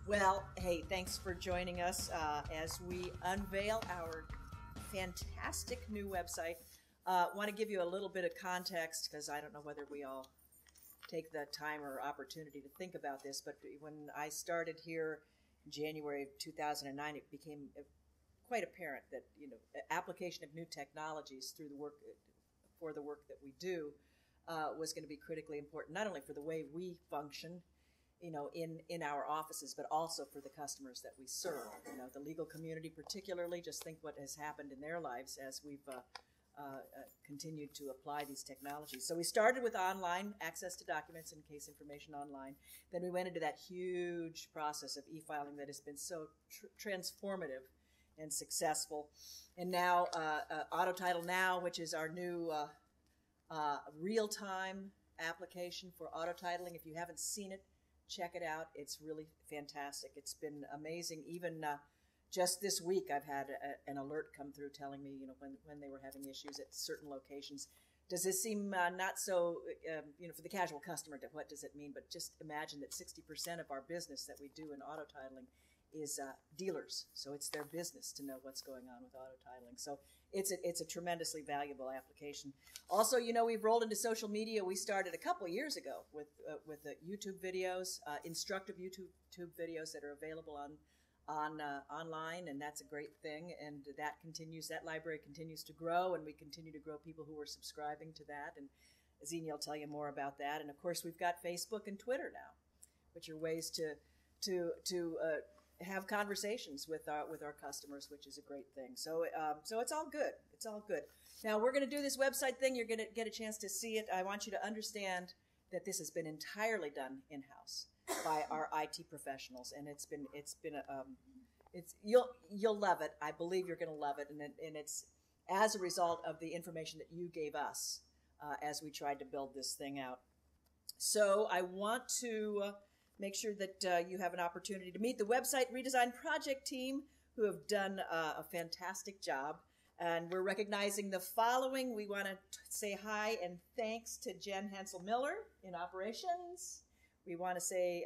Well, hey, thanks for joining us as we unveil our fantastic new website. Want to give you a little bit of context because I don't know whether we all take the time or opportunity to think about this, but when I started here in January of 2009, it became quite apparent that application of new technologies through the work for the work that we do was going to be critically important, not only for the way we function in our offices, but also for the customers that we serve. The legal community particularly, just think what has happened in their lives as we've continued to apply these technologies. So we started with online access to documents and case information online. Then we went into that huge process of e-filing that has been so transformative and successful. And now Auto Title Now, which is our new real-time application for auto titling. If you haven't seen it, check it out. It's really fantastic. It's been amazing. Even just this week, I've had an alert come through telling me, when they were having issues at certain locations. Does this seem not so, for the casual customer, what does it mean? But just imagine that 60% of our business that we do in auto titling is dealers. So it's their business to know what's going on with auto titling. So it's a tremendously valuable application. Also, we've rolled into social media. We started a couple of years ago with the YouTube videos, instructive YouTube videos that are available online, and that's a great thing. And that library continues to grow, and we continue to grow people who are subscribing to that. And Xenia will tell you more about that. And of course, we've got Facebook and Twitter now, which are ways to have conversations with our customers, which is a great thing. So it's all good. It's all good. Now we're going to do this website thing. You're going to get a chance to see it. I want you to understand that this has been entirely done in-house by our IT professionals, and you'll love it. I believe you're going to love it, and it's as a result of the information that you gave us as we tried to build this thing out. So I want to make sure that you have an opportunity to meet the website redesign project team, who have done a fantastic job. And we're recognizing the following. We want to say hi and thanks to Jen Hansel-Miller in operations. We want to say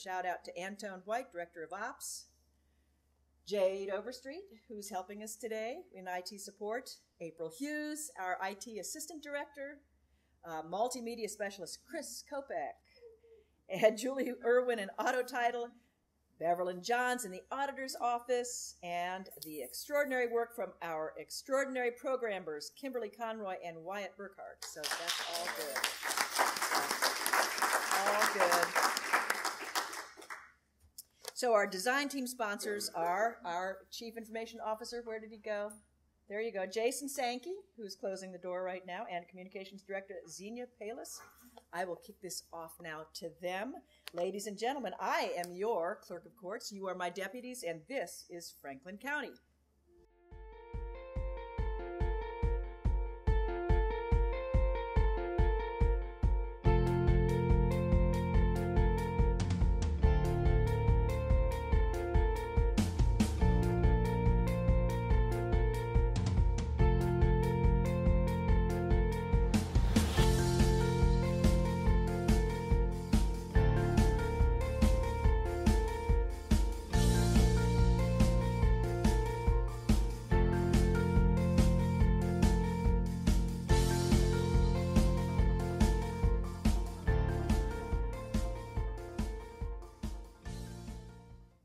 shout out to Antone White, Director of Ops. Jade Overstreet, who's helping us today in IT support. April Hughes, our IT Assistant Director. Multimedia Specialist Chris Kopek. And Julie Irwin in Auto Title, Beverlyn Johns in the Auditor's Office, and the extraordinary work from our extraordinary programmers, Kimberly Conroy and Wyatt Burkhart. So that's all good. All good. So our design team sponsors are our Chief Information Officer. Where did he go? There you go. Jason Sankey, who's closing the door right now, and Communications Director Xenia Palis. I will kick this off now to them. Ladies and gentlemen, I am your Clerk of Courts. You are my deputies, and this is Franklin County.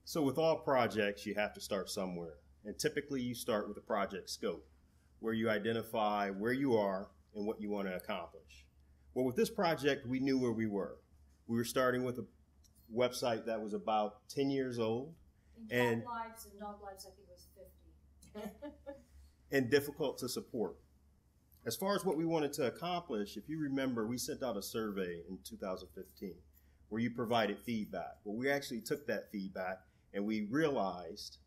So with all projects, you have to start somewhere. And typically you start with a project scope, where you identify where you are and what you want to accomplish. Well, with this project, we knew where we were. We were starting with a website that was about 10 years old. In cat lives and dog lives, I think it was 50. And difficult to support. As far as what we wanted to accomplish, if you remember, we sent out a survey in 2015 where you provided feedback. Well, we actually took that feedback and we realized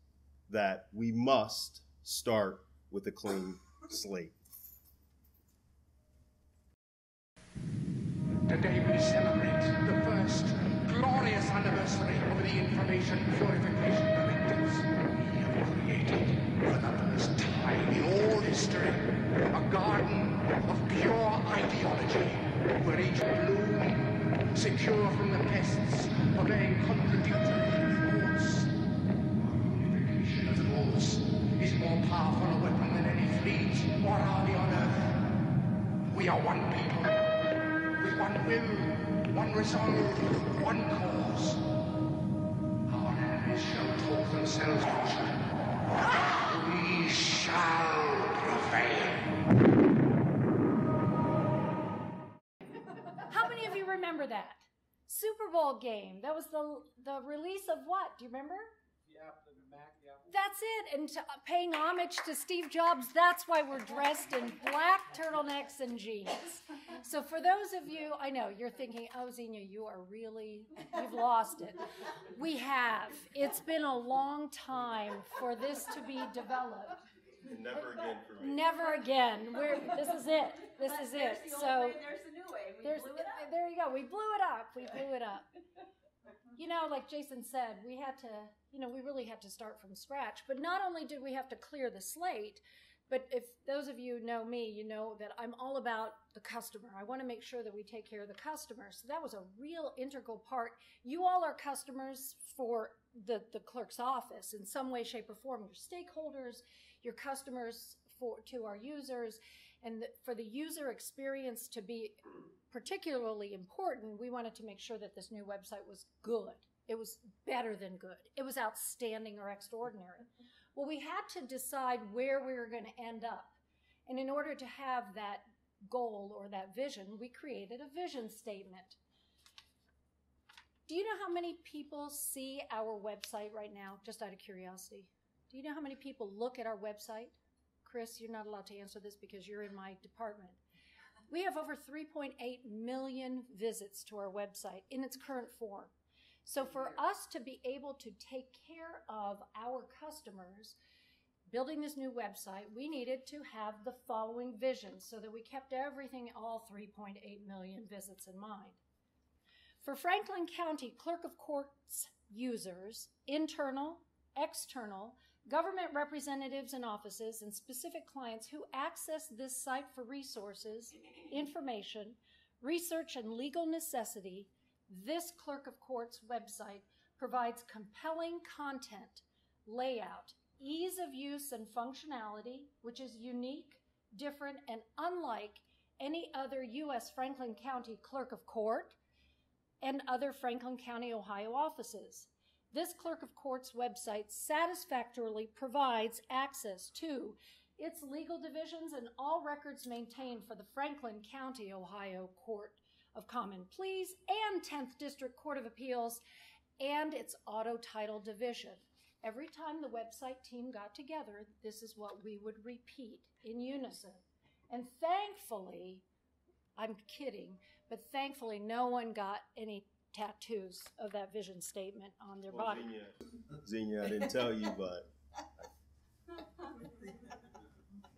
that we must start with a clean slate. Today we celebrate the first glorious anniversary of the Information Purification Directives. We have created, for the first time in all history, a garden of pure ideology, where each bloom, secure from the pests of a contradictory What are we on earth? We are one people, with one will, one resolve, one cause. Our enemies shall talk themselves out. We shall prevail. How many of you remember that? Super Bowl game. That was the release of what? Do you remember? Yeah, the Mac, yeah. That's it. And paying homage to Steve Jobs, that's why we're dressed in black turtlenecks and jeans. So for those of you, I know, you're thinking, oh, Xenia, you've lost it. We have. It's been a long time for this to be developed. Never again for me. Never again. This is it. This is it. So There's the new way. We there's, blew it up. there you go. We blew it up. We blew it up. You know, like Jason said, we really had to start from scratch. But not only did we have to clear the slate, but if those of you know me, you know that I'm all about the customer. I want to make sure that we take care of the customer. So that was a real integral part. You all are customers for the clerk's office in some way, shape, or form. Your stakeholders, your customers to our users, and for the user experience to be particularly important, we wanted to make sure that this new website was good. It was better than good. It was outstanding or extraordinary. Well, we had to decide where we were going to end up. And in order to have that goal or that vision, we created a vision statement. Do you know how many people see our website right now, just out of curiosity? Do you know how many people look at our website? Chris, you're not allowed to answer this because you're in my department. We have over 3.8 million visits to our website in its current form. So for us to be able to take care of our customers, building this new website, we needed to have the following vision so that we kept everything, all 3.8 million visits in mind. For Franklin County Clerk of Courts users, internal, external, government representatives and offices, and specific clients who access this site for resources, information, research, and legal necessity, this Clerk of Courts website provides compelling content, layout, ease of use and functionality, which is unique, different, and unlike any other U.S. Franklin County Clerk of Court and other Franklin County, Ohio offices. This Clerk of Courts website satisfactorily provides access to its legal divisions and all records maintained for the Franklin County, Ohio Court of Common Pleas and 10th District Court of Appeals and its auto title division. Every time the website team got together, this is what we would repeat in unison. And thankfully, I'm kidding, but thankfully no one got any tattoos of that vision statement on their body. Xenia, I didn't tell you, but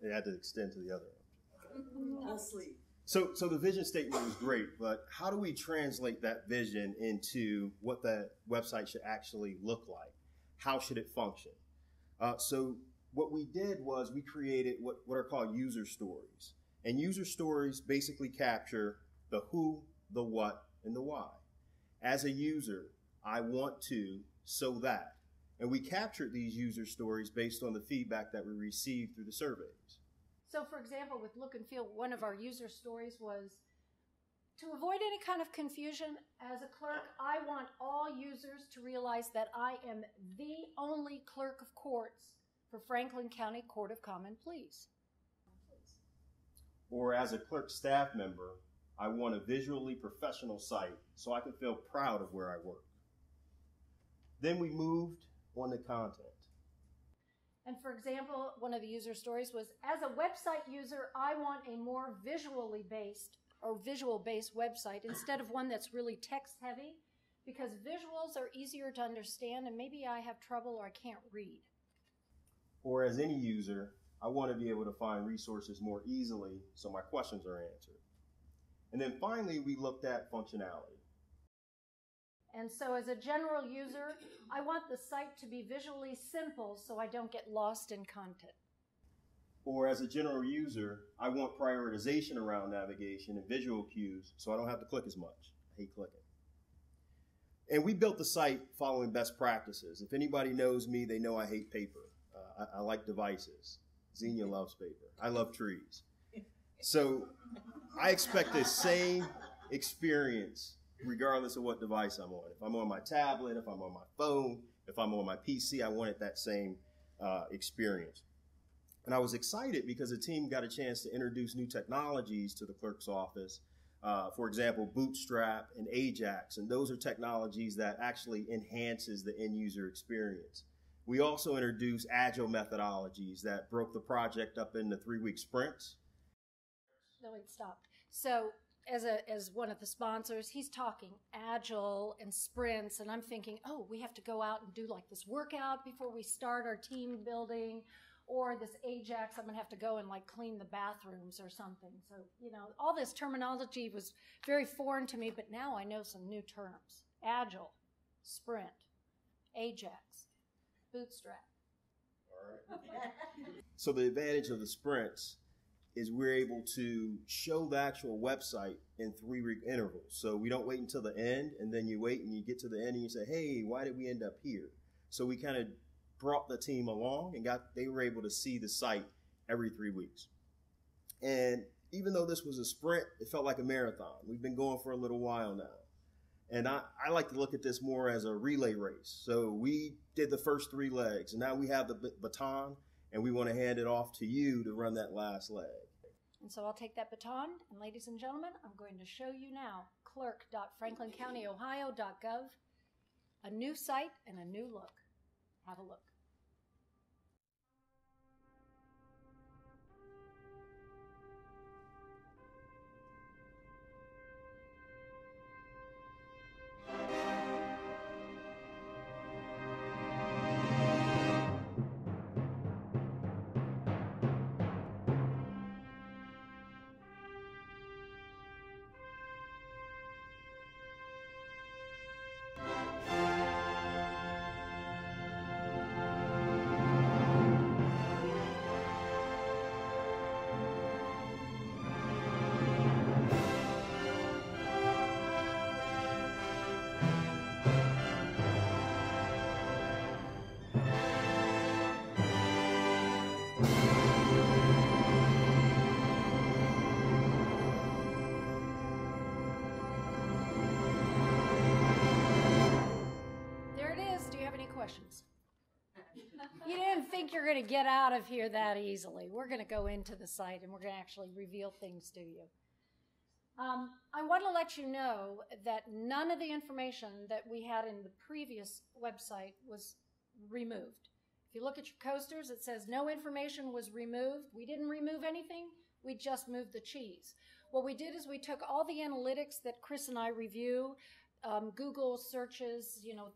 it had to extend to the other one. We'll sleep. So the vision statement was great, but how do we translate that vision into what that website should actually look like? How should it function? So what we did was we created what are called user stories. And user stories basically capture the who, the what, and the why. As a user, I want to, so that. And we captured these user stories based on the feedback that we received through the surveys. So, for example, with Look and Feel, one of our user stories was, to avoid any kind of confusion, as a clerk, I want all users to realize that I am the only clerk of courts for Franklin County Court of Common Pleas. Or as a clerk staff member, I want a visually professional site so I can feel proud of where I work. Then we moved on to content. And for example, one of the user stories was, as a website user, I want a more visually based or visual-based website instead of one that's really text-heavy, because visuals are easier to understand and maybe I have trouble or I can't read. Or as any user, I want to be able to find resources more easily so my questions are answered. And then finally, we looked at functionality. And so as a general user, I want the site to be visually simple so I don't get lost in content. Or as a general user, I want prioritization around navigation and visual cues so I don't have to click as much. I hate clicking. And we built the site following best practices. If anybody knows me, they know I hate paper. I like devices. Xenia loves paper. I love trees. So I expect the same experience regardless of what device I'm on. If I'm on my tablet, if I'm on my phone, if I'm on my PC, I wanted that same experience. And I was excited because the team got a chance to introduce new technologies to the clerk's office. For example, Bootstrap and Ajax, and those are technologies that actually enhances the end user experience. We also introduced agile methodologies that broke the project up into 3-week sprints. No, wait, stop. So as one of the sponsors, he's talking agile and sprints, and I'm thinking, oh, we have to go out and do like this workout before we start our team building, or this Ajax, I'm going to have to go and like clean the bathrooms or something. So, you know, all this terminology was very foreign to me, but now I know some new terms. Agile, sprint, Ajax, Bootstrap. All right. So the advantage of the sprints is we're able to show the actual website in 3-week intervals. So we don't wait until the end, and then you wait and you get to the end and you say, hey, why did we end up here? So we kind of brought the team along and they were able to see the site every 3 weeks. And even though this was a sprint, it felt like a marathon. We've been going for a little while now. And I like to look at this more as a relay race. So we did the first 3 legs, and now we have the baton, and we want to hand it off to you to run that last leg. And so I'll take that baton, and ladies and gentlemen, I'm going to show you now clerk.franklincountyohio.gov, a new site and a new look. Have a look. Questions? You didn't think you're going to get out of here that easily. We're going to go into the site and we're going to actually reveal things to you. I want to let you know that none of the information that we had in the previous website was removed. If you look at your coasters, it says no information was removed. We didn't remove anything. We just moved the cheese. What we did is we took all the analytics that Chris and I review, Google searches, you know,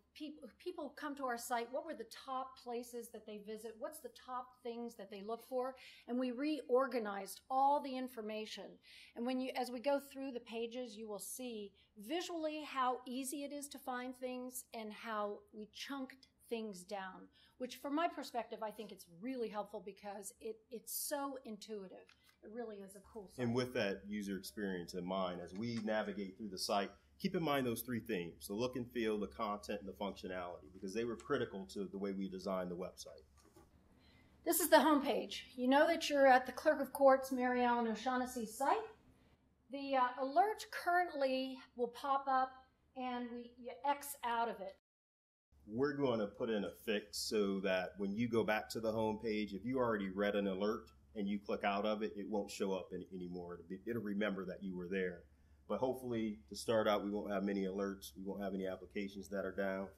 people come to our site. What were the top places that they visit? What's the top things that they look for? And we reorganized all the information. And as we go through the pages, you will see visually how easy it is to find things and how we chunked things down, which from my perspective, I think it's really helpful because it's so intuitive. It really is a cool site. And with that user experience in mind, as we navigate through the site, keep in mind those 3 themes: the look and feel, the content, and the functionality, because they were critical to the way we designed the website. This is the homepage. You know that you're at the Clerk of Courts, Maryellen O'Shaughnessy's site. The alert currently will pop up and you X out of it. We're going to put in a fix so that when you go back to the homepage, if you already read an alert and you click out of it, it won't show up anymore. It'll remember that you were there. But hopefully, to start out, we won't have many alerts. We won't have any applications that are down.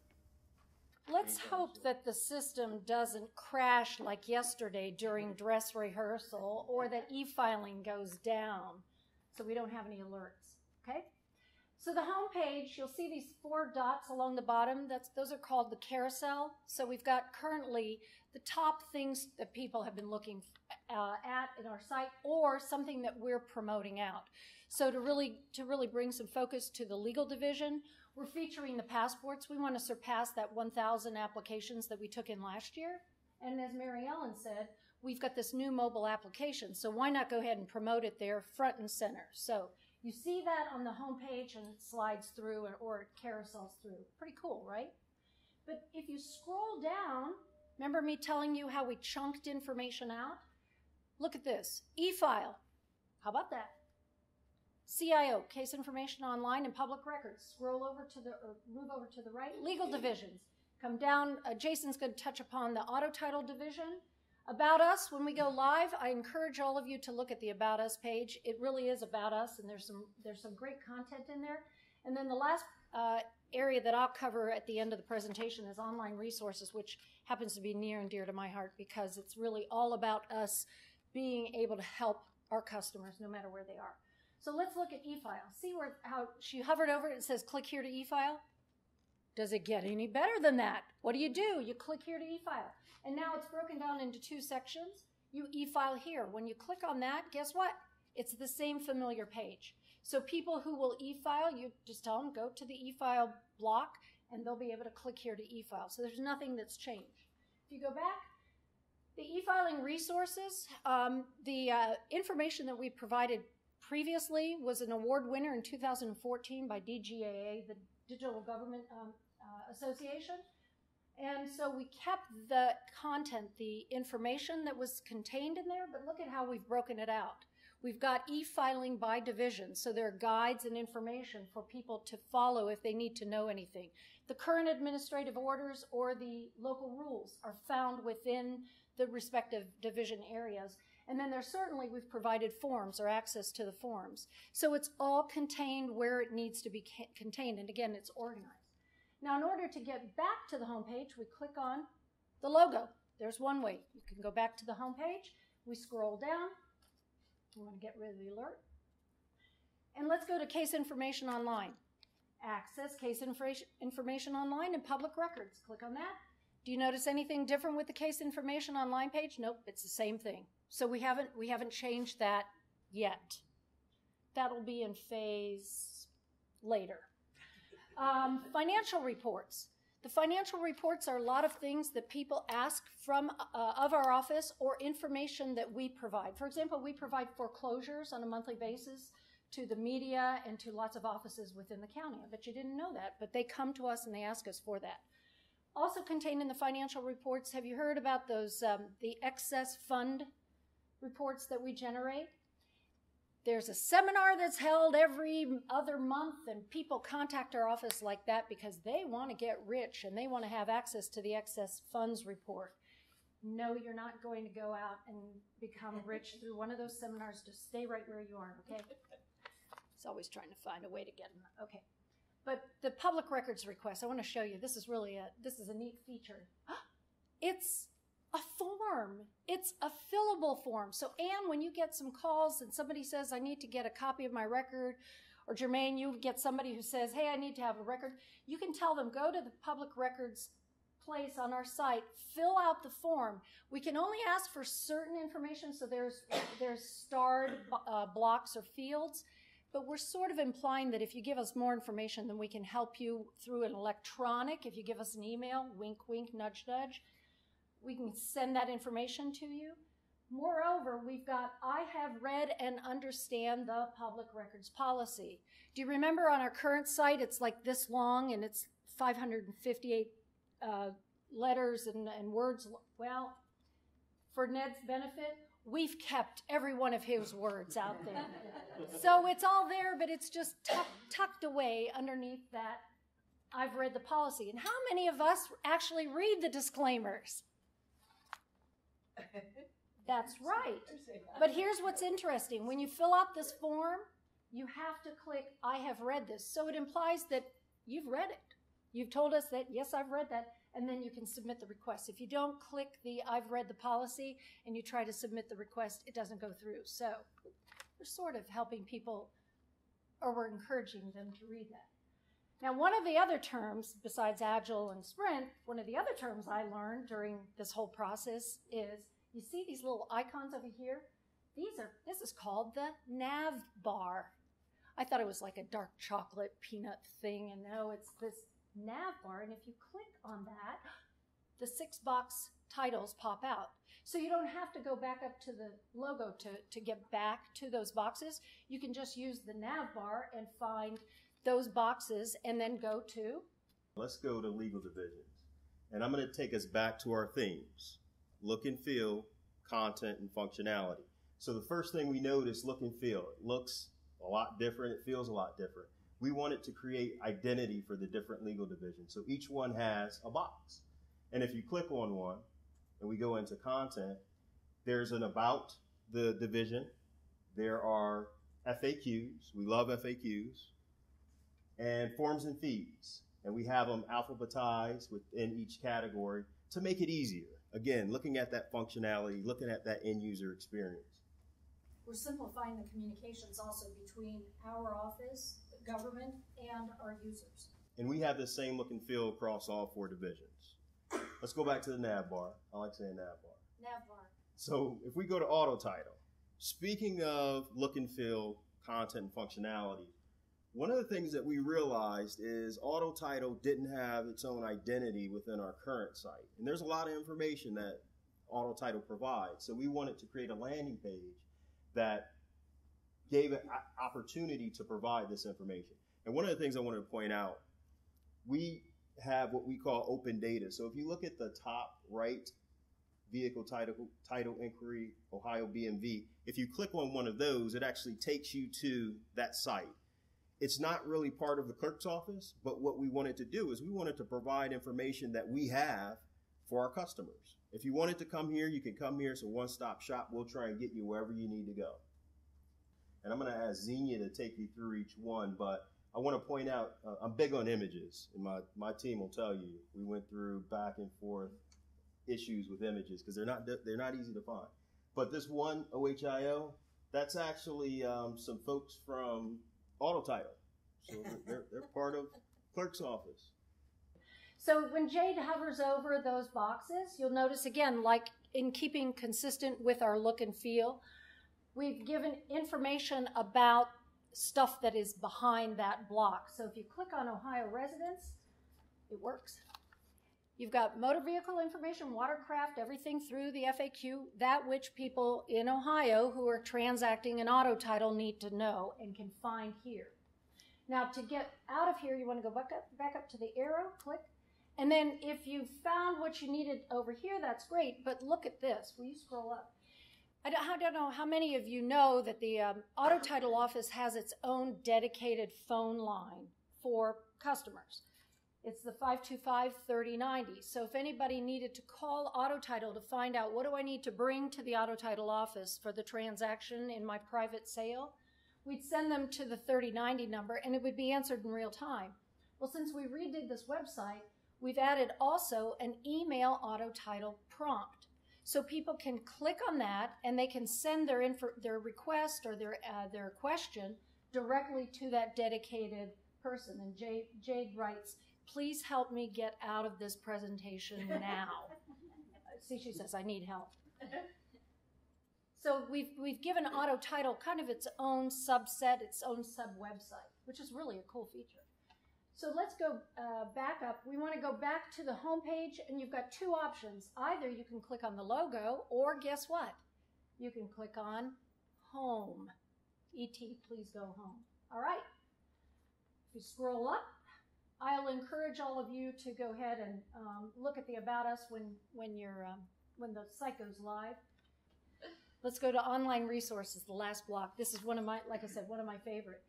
Let's hope that the system doesn't crash like yesterday during dress rehearsal, or that e-filing goes down so we don't have any alerts, okay? So the home page, you'll see these 4 dots along the bottom. Those are called the carousel. So we've got currently the top things that people have been looking at in our site, or something that we're promoting out. So to really bring some focus to the legal division, we're featuring the passports. We want to surpass that 1,000 applications that we took in last year. And as Maryellen said, we've got this new mobile application. So why not go ahead and promote it there front and center? So you see that on the home page and it slides through or it carousels through. Pretty cool, right? But if you scroll down, remember me telling you how we chunked information out? Look at this. E-file. How about that? CIO, case information online and public records. Scroll over to the, or move over to the right. Legal divisions. Come down. Jason's going to touch upon the auto title division. About us, when we go live, I encourage all of you to look at the About Us page. It really is about us, and there's some great content in there. And then the last area that I'll cover at the end of the presentation is online resources, which happens to be near and dear to my heart because it's really all about us being able to help our customers no matter where they are. So let's look at e-file. See how she hovered over it and says click here to e-file? Does it get any better than that? What do? You click here to e-file. And now it's broken down into two sections. You e-file here. When you click on that, guess what? It's the same familiar page. So people who will e-file, you just tell them, go to the e-file block, and they'll be able to click here to e-file. So there's nothing that's changed. If you go back, the e-filing resources, the information that we provided previously was an award winner in 2014 by DGAA, the Digital Government Association. And so we kept the content, the information that was contained in there, but look at how we've broken it out. We've got e-filing by division, so there are guides and information for people to follow if they need to know anything. The current administrative orders or the local rules are found within the respective division areas. And then we've provided forms or access to the forms. So it's all contained where it needs to be contained. And again, it's organized. Now, in order to get back to the home page, we click on the logo. There's one way. You can go back to the home page. We scroll down. We want to get rid of the alert. And let's go to Case Information Online. Access Case Information Online and Public Records. Click on that. Do you notice anything different with the Case Information Online page? Nope, it's the same thing. So we haven't changed that yet. That'll be in phase later. Financial reports. The financial reports are a lot of things that people ask from of our office or information that we provide. For example, we provide foreclosures on a monthly basis to the media and to lots of offices within the county. I bet you didn't know that, but they come to us and they ask us for that. Also contained in the financial reports, have you heard about those, the excess fund reports that we generate? There's a seminar that's held every other month, and people contact our office like that because they want to get rich and they want to have access to the excess funds report. No, you're not going to go out and become rich through one of those seminars. Just stay right where you are, okay? It's always trying to find a way to get them. Okay. But the public records request, I want to show you. This is a neat feature. It's a form. It's a fillable form. So, Anne, when you get some calls and somebody says, I need to get a copy of my record, or Jermaine, you get somebody who says, hey, I need to have a record, you can tell them, go to the public records place on our site, fill out the form. We can only ask for certain information, so there's starred blocks or fields, but we're sort of implying that if you give us more information, then we can help you through an electronic. If you give us an email, wink, wink, nudge, nudge, we can send that information to you. Moreover, we've got, I have read and understand the public records policy. Do you remember on our current site, it's like this long and it's 558 letters and words? Well, for Ned's benefit, we've kept every one of his words out there. So it's all there, but it's just tucked away underneath that I've read the policy. And how many of us actually read the disclaimers? That's right. But here's what's interesting. When you fill out this form, you have to click, I have read this. So it implies that you've read it. You've told us that, yes, I've read that, and then you can submit the request. If you don't click the I've read the policy and you try to submit the request, it doesn't go through. So we're sort of helping people, or we're encouraging them to read that. Now, one of the other terms, besides Agile and Sprint, one of the other terms I learned during this whole process is, you see these little icons over here? This is called the nav bar. I thought it was like a dark chocolate peanut thing, and no, it's this nav bar, and if you click on that, the 6-box titles pop out. So you don't have to go back up to the logo to get back to those boxes. You can just use the nav bar and find those boxes and then go to? Let's go to legal divisions. And I'm going to take us back to our themes: look and feel, content, and functionality. So the first thing we notice, look and feel. It looks a lot different. It feels a lot different. We wanted to create identity for the different legal divisions. So each one has a box. And if you click on one and we go into content, there's an about the division. There are FAQs. We love FAQs. And forms and fees. And we have them alphabetized within each category to make it easier. Again, looking at that functionality, looking at that end user experience. We're simplifying the communications also between our office, the government, and our users. And we have the same look and feel across all 4 divisions. Let's go back to the nav bar. I like saying nav bar. Nav bar. So if we go to auto title, speaking of look and feel, content, and functionality, one of the things that we realized is auto title didn't have its own identity within our current site. And there's a lot of information that auto title provides. So we wanted to create a landing page that gave an opportunity to provide this information. And one of the things I wanted to point out, we have what we call open data. So if you look at the top right, vehicle title inquiry, Ohio BMV, if you click on one of those, it actually takes you to that site. It's not really part of the clerk's office, but what we wanted to do is we wanted to provide information that we have for our customers. If you wanted to come here, you can come here. It's a one-stop shop. We'll try and get you wherever you need to go. And I'm going to ask Xenia to take you through each one, but I want to point out, I'm big on images, and my team will tell you, we went through back and forth issues with images because they're not easy to find. But this one, OHIO, that's actually some folks from auto title. So they're part of clerk's office. So when Jade hovers over those boxes, you'll notice again, like in keeping consistent with our look and feel, we've given information about stuff that is behind that block. So if you click on Ohio residents, it works. You've got motor vehicle information, watercraft, everything through the FAQ, that which people in Ohio who are transacting an auto title need to know and can find here. Now to get out of here, you want to go back up to the arrow, click. And then if you found what you needed over here, that's great, but look at this. Will you scroll up? I don't know how many of you know that the auto title office has its own dedicated phone line for customers. It's the 525-3090. So if anybody needed to call auto title to find out what do I need to bring to the auto title office for the transaction in my private sale, we'd send them to the 3090 number and it would be answered in real time. Well, since we redid this website, we've added also an email auto title prompt. So people can click on that and they can send their request or their question directly to that dedicated person. And Jade writes, please help me get out of this presentation now. See, she says, I need help. So we've given auto title kind of its own subset, its own sub-website, which is really a cool feature. So let's go back up. We want to go back to the home page, and you've got 2 options. Either you can click on the logo, or guess what? You can click on Home. E.T., please go home. All right. If you scroll up, I'll encourage all of you to go ahead and look at the About Us when the site goes live. Let's go to online resources, the last block. This is one of my, like I said, one of my favorite.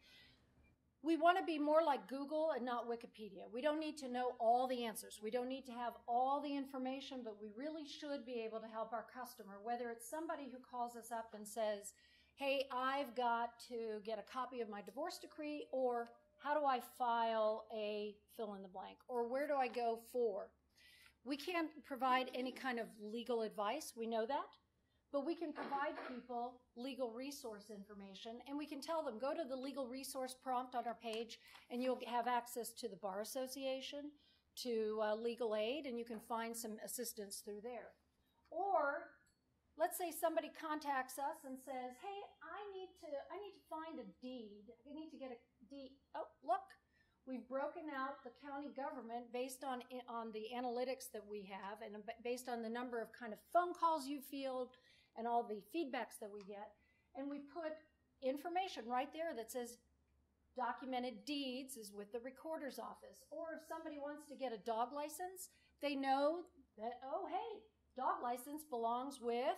We want to be more like Google and not Wikipedia. We don't need to know all the answers. We don't need to have all the information, but we really should be able to help our customer, whether it's somebody who calls us up and says, hey, I've got to get a copy of my divorce decree, or how do I file a fill in the blank, or where do I go for? We can't provide any kind of legal advice. We know that. But we can provide people legal resource information, and we can tell them, go to the legal resource prompt on our page, and you'll have access to the Bar Association, to legal aid, and you can find some assistance through there. Or let's say somebody contacts us and says, hey, I need to find a deed. I need to get a deed. Oh, look, we've broken out the county government based on the analytics that we have and based on the number of kind of phone calls you field and all the feedbacks that we get. And we put information right there that says documented deeds is with the recorder's office. Or if somebody wants to get a dog license, they know that, oh, hey, dog license belongs with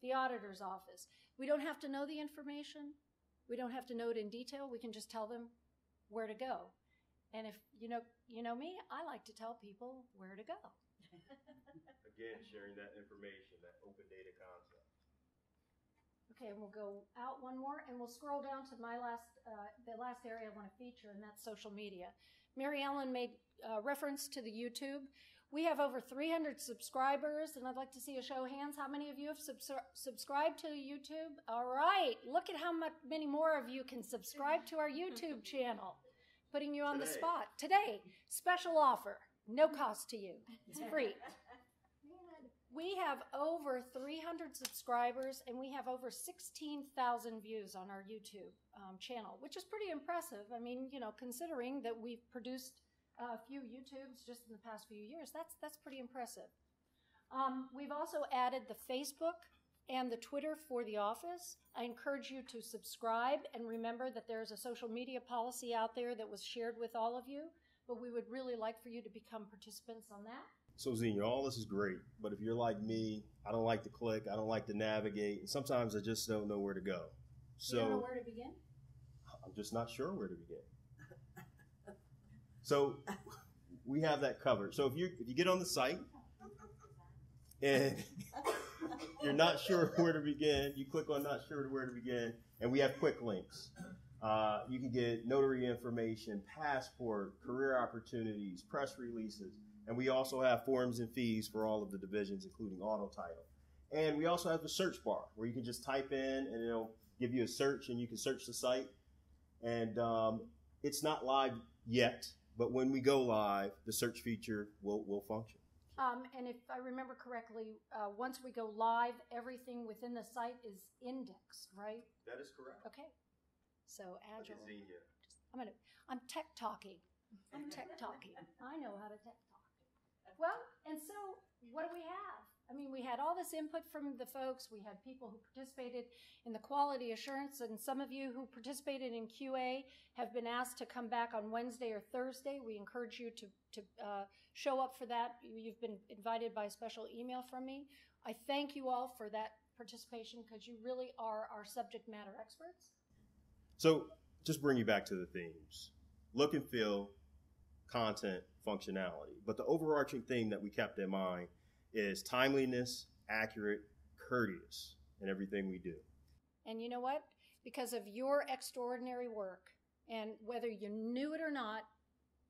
the auditor's office. We don't have to know the information. We don't have to know it in detail. We can just tell them where to go. And if you know me, I like to tell people where to go. Again, sharing that information, that open data concept. Okay, and we'll go out one more, and we'll scroll down to the last area I want to feature, and that's social media. Maryellen made reference to the YouTube. We have over 300 subscribers, and I'd like to see a show of hands. How many of you have subscribed to YouTube? All right, look at how many more of you can subscribe to our YouTube channel. Putting you on the spot. Today, special offer, no cost to you. It's free. We have over 300 subscribers, and we have over 16,000 views on our YouTube channel, which is pretty impressive. I mean, considering that we've produced a few YouTubes just in the past few years, that's pretty impressive. We've also added the Facebook and the Twitter for the office. I encourage you to subscribe, and remember that there's a social media policy out there that was shared with all of you, but we would really like for you to become participants on that. So Xenia, all this is great, but if you're like me, I don't like to click, I don't like to navigate, and sometimes I just don't know where to go. So you don't know where to begin? I'm just not sure where to begin. So we have that covered. So if you get on the site and you're not sure where to begin, you click on not sure where to begin, and we have quick links. You can get notary information, passport, career opportunities, press releases, and we also have forms and fees for all of the divisions, including auto title. And we also have the search bar where you can just type in and it'll give you a search and you can search the site. And it's not live yet, but when we go live, the search feature will function. And if I remember correctly, once we go live, everything within the site is indexed, right? That is correct. Okay. So agile. Xenia. I'm tech talking. I'm tech talking. I know how to tech talk. Well, and so what do we have? I mean, we had all this input from the folks. We had people who participated in the quality assurance, and some of you who participated in QA have been asked to come back on Wednesday or Thursday. We encourage you to show up for that. You've been invited by a special email from me. I thank you all for that participation because you really are our subject matter experts. So just bring you back to the themes. Look and feel, content, functionality. But the overarching theme that we kept in mind is timeliness, accurate, courteous in everything we do. And you know what? Because of your extraordinary work, and whether you knew it or not,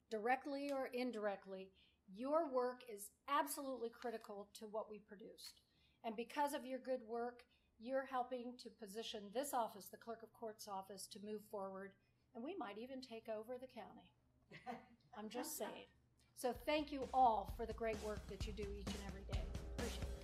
directly or indirectly, your work is absolutely critical to what we produced. And because of your good work, you're helping to position this office, the Clerk of Court's office, to move forward. And we might even take over the county. I'm just saying. So thank you all for the great work that you do each and every day. Appreciate it.